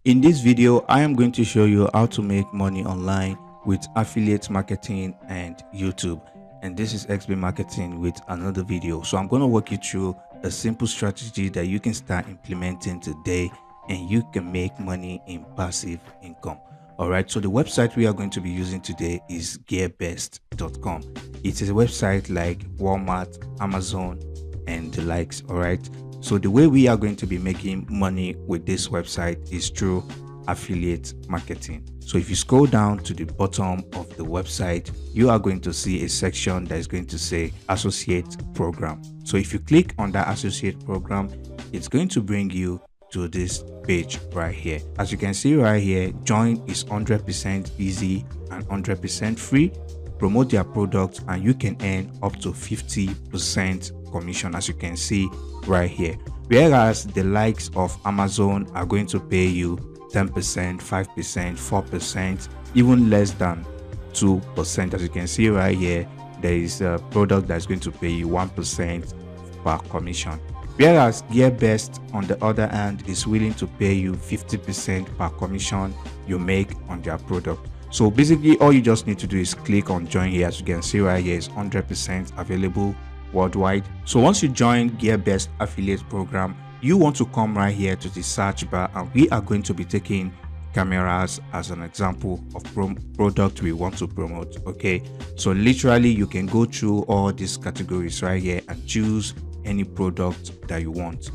In this video, I am going to show you how to make money online with affiliate marketing and YouTube. And this is XB Marketing with another video. So I'm going to walk you through a simple strategy that you can start implementing today and you can make money in passive income. All right, so the website we are going to be using today is gearbest.com. It is a website like Walmart, Amazon, and the likes. All right, so the way we are going to be making money with this website is through affiliate marketing. So if you scroll down to the bottom of the website, you are going to see a section that is going to say associate program. So if you click on that associate program, it's going to bring you to this page right here. As you can see right here, join is 100% easy and 100% free. Promote their product and you can earn up to 50% commission, as you can see right here. Whereas the likes of Amazon are going to pay you 10%, 5%, 4%, even less than 2%. As you can see right here, there is a product that's going to pay you 1% per commission. Whereas Gearbest, on the other hand, is willing to pay you 50% per commission you make on their product. So basically, all you just need to do is click on join here. As you can see right here, is 100% available worldwide. So once you join Gearbest affiliate program, you want to come right here to the search bar, and we are going to be taking cameras as an example of product we want to promote. Okay, so literally you can go through all these categories right here and choose any product that you want.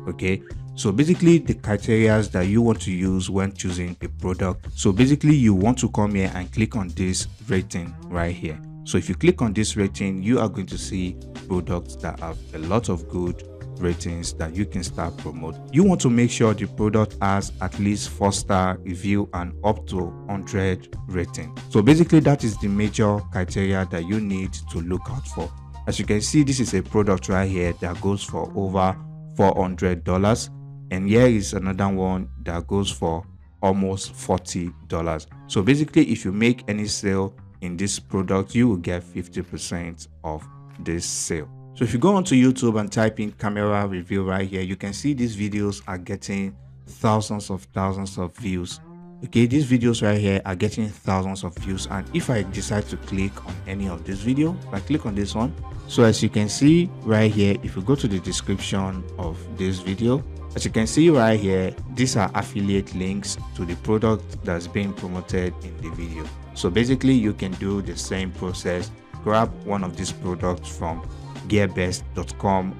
Okay, so basically the criteria that you want to use when choosing a product, so basically you want to come here and click on this rating right here. So if you click on this rating, you are going to see products that have a lot of good ratings that you can start promote. You want to make sure the product has at least 4-star review and up to 100 rating. So basically that is the major criteria that you need to look out for. As you can see, this is a product right here that goes for over $400, and here is another one that goes for almost $40. So basically, if you make any sale in this product, you will get 50% of this sale. So if you go onto YouTube and type in camera review right here, you can see these videos are getting thousands of views. Okay, these videos right here are getting thousands of views, and if I decide to click on any of this video, if I click on this one, so as you can see right here, if you go to the description of this video, as you can see right here, these are affiliate links to the product that's being promoted in the video. So basically you can do the same process, grab one of these products from gearbest.com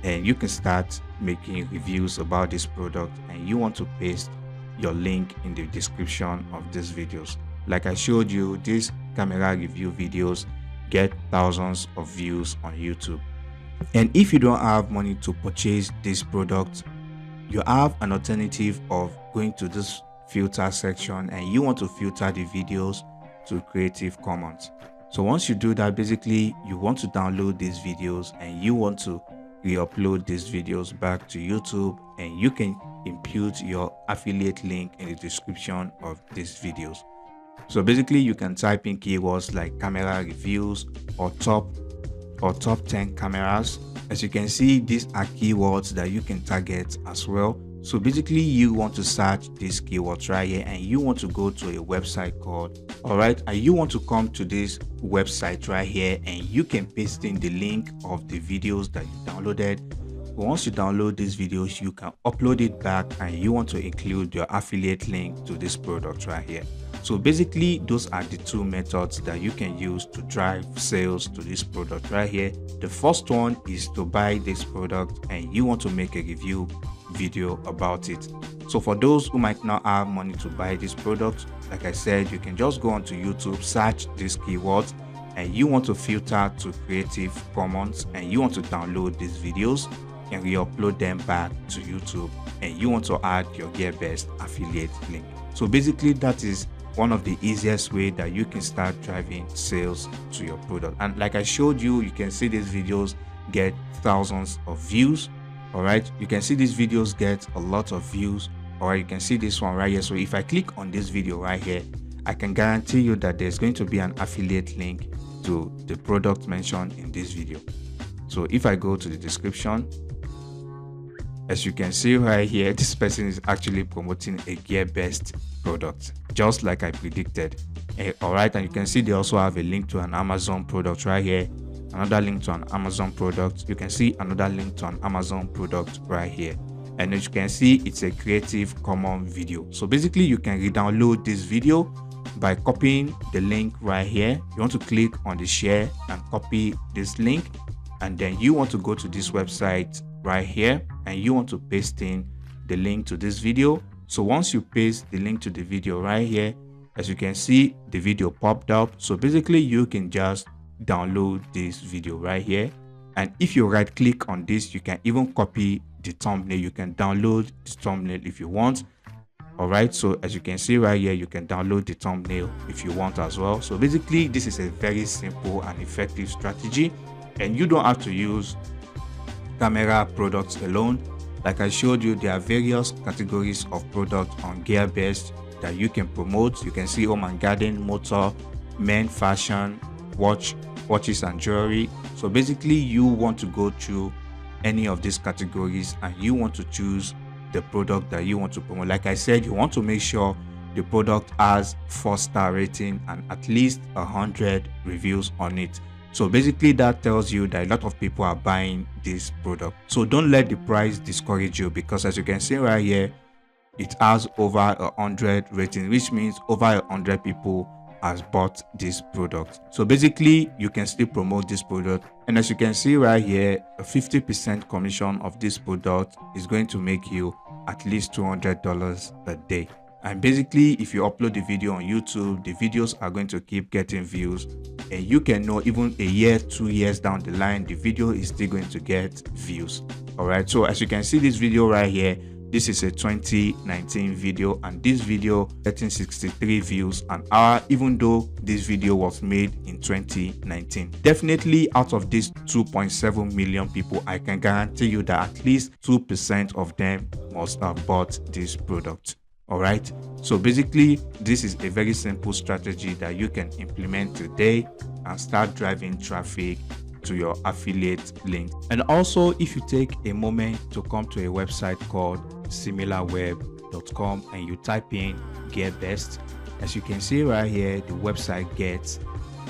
and you can start making reviews about this product, and you want to paste your link in the description of these videos. Like I showed you, these camera review videos get thousands of views on YouTube. And if you don't have money to purchase this product, you have an alternative of going to this filter section and you want to filter the videos to Creative Commons. So once you do that, basically you want to download these videos and you want to re-upload these videos back to YouTube, and you can impute your affiliate link in the description of these videos. So basically you can type in keywords like camera reviews or top 10 cameras. As you can see, these are keywords that you can target as well. So basically you want to search these keywords right here and you want to go to a website called, and you want to come to this website right here and you can paste in the link of the videos that you downloaded. Once you download these videos, you can upload it back and you want to include your affiliate link to this product right here. So basically those are the two methods that you can use to drive sales to this product right here. The first one is to buy this product and you want to make a review video about it. So for those who might not have money to buy this product, like I said, you can just go onto YouTube, search these keywords, and you want to filter to Creative Commons and you want to download these videos and re-upload them back to YouTube, and you want to add your Gearbest affiliate link. So basically that is one of the easiest way that you can start driving sales to your product. And like I showed you, you can see these videos get thousands of views. All right, you can see these videos get a lot of views. Or you can see this one right here. So if I click on this video right here, I can guarantee you that there's going to be an affiliate link to the product mentioned in this video. So if I go to the description, As you can see right here, this person is actually promoting a Gearbest product, just like I predicted. All right, and you can see they also have a link to an Amazon product right here, another link to an Amazon product. You can see another link to an Amazon product right here. And as you can see, it's a Creative Commons video. So basically, you can re-download this video by copying the link right here. You want to click on the share and copy this link, and then you want to go to this website right here and you want to paste in the link to this video. So once you paste the link to the video right here, as you can see, the video popped up. So basically, you can just download this video right here, and if you right click on this, you can even copy the thumbnail. You can download the thumbnail if you want. All right, so as you can see right here, you can download the thumbnail if you want as well. So basically, this is a very simple and effective strategy, and you don't have to use camera products alone. Like I showed you, there are various categories of products on Gearbest that you can promote. You can see home and garden, motor, men, fashion, watches and jewelry. So basically, you want to go through any of these categories and you want to choose the product that you want to promote. Like I said, you want to make sure the product has 4-star rating and at least 100 reviews on it. So basically, that tells you that a lot of people are buying this product. So don't let the price discourage you, because as you can see right here, it has over 100 ratings, which means over 100 people has bought this product. So basically, you can still promote this product. And as you can see right here, a 50% commission of this product is going to make you at least $200 a day. And basically, if you upload the video on YouTube, the videos are going to keep getting views, and you can know even a year, 2 years down the line, the video is still going to get views. All right, so as you can see this video right here, this is a 2019 video, and this video getting 63 views an hour, even though this video was made in 2019. Definitely, out of these 2.7 million people, I can guarantee you that at least 2% of them must have bought this product. All right, so basically, this is a very simple strategy that you can implement today and start driving traffic to your affiliate link. And also, if you take a moment to come to a website called similarweb.com and you type in Gearbest, as you can see right here, the website gets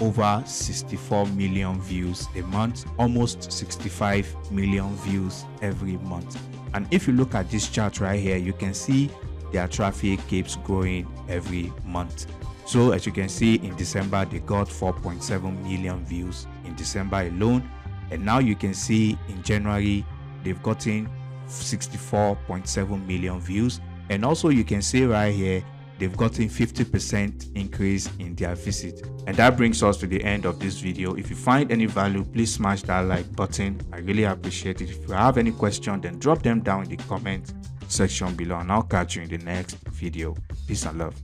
over 64 million views a month, almost 65 million views every month. And if you look at this chart right here, you can see their traffic keeps growing every month. So as you can see, in December they got 4.7 million views in December alone, and now you can see in January they've gotten 64.7 million views. And also you can see right here they've gotten 50% increase in their visit. And that brings us to the end of this video. If you find any value, please smash that like button. I really appreciate it. If you have any question, then drop them down in the comment section below, and I'll catch you in the next video. Peace and love.